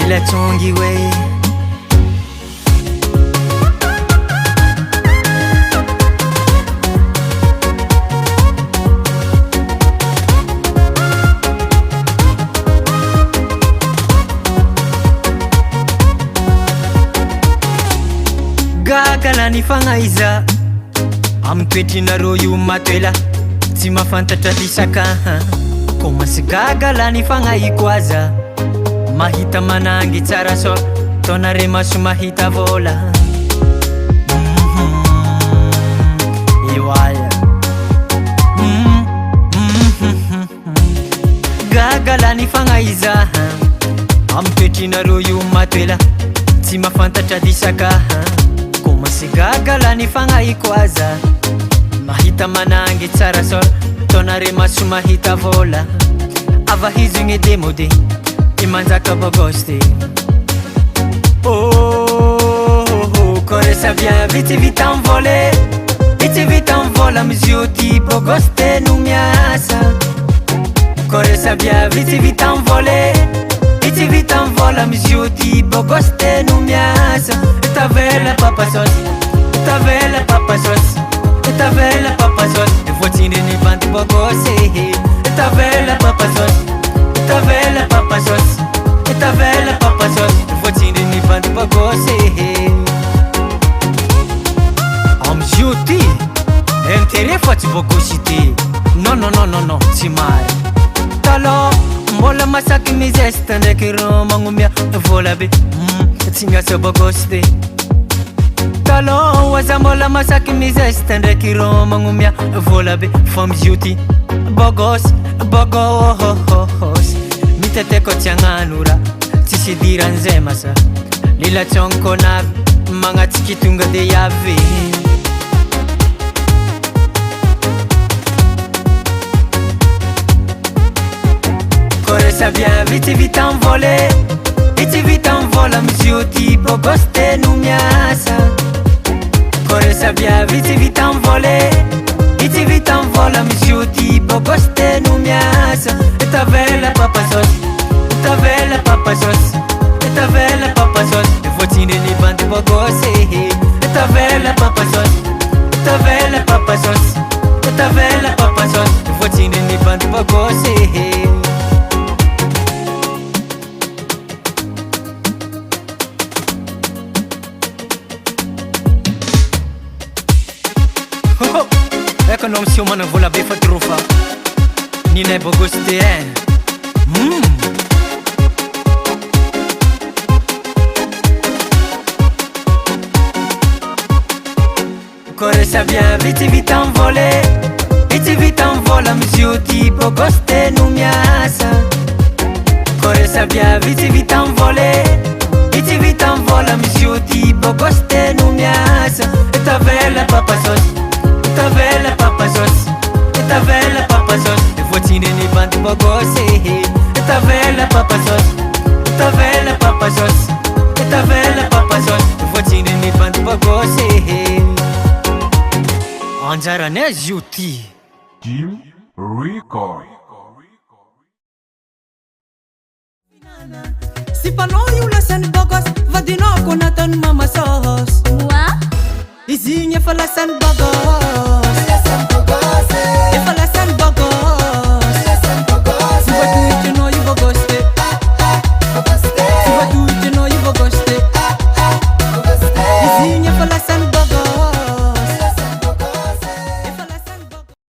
lila tsongy hoe gagalany fagnaiza amy toetrinareo io matoela tsy mahafantatra lisaka komasy gagalany fagnaiko aza mahita manangy tsara so taonare maso mahita vola ioaya gagalany fagnaiza amy toetrinareo io matoela tsy mahafantatra lisaka komasy gagalany fagnaiko aza mahita manangy tsara so taonare maso mahita vola avahizigny demode imanjaka bagoste kore savia vitsy vita mivole vitsy vita mivola amizio ty bagoste no miasa kore savia vitsy vita mivole vitsy vita mivola amizio ty bagoste no miasa tavela papasosy tavela papasosy tavela papasosy voatsindriny bandy bagosy tavela papasosy tavela papasosy tavela papasosy voatsindriny bandy bagosy amizio ty intérêt fa tsy bagosy ty non non non non non tsy mahay talo mbola masaky mizesta ndraiky ro magnomia vola be tsy miasa bagosy ty talo aza mbola masaky mizesta ndraiky ro magnomia vola be fa amizio ty bagosy bagosy mitateko tsy agnano ra tsisy idiran'izay masa lilatsonko navy magnatsiky tonga de yave kore savia vitsy vita mivole vitsy vita mivola amizio ty bagoste no miasa kore savia vitsy vita mivole vitsy vita mivola amizio ty bagoste no miasa tavela papasosy tavela papasosy tavela papasosy voatsindriny bandy bagosy tavela papasosy tavela papasosy tavela papasosy voatsindriny bandy bagosy ecco non si umana vola be fa trufa ninay bagosy ty kore savia vitsy vita mivole vitsy vita mivola amizio ty bagoste no miasa kore savia vitsy vita mivole vitsy vita mivola amizio ty bagoste no miasa tavela papasosy tavela papasosy tavela papasosy voatsindriny bandy bagosy tavela papasosy tavela papasosy tavela papasosy voatsindriny bandy bagosy anjarany azy io ty Jim Record. Si panao io lasany bagosy vadinao ko natany mama sos Moi izy igny efa lasany bagosy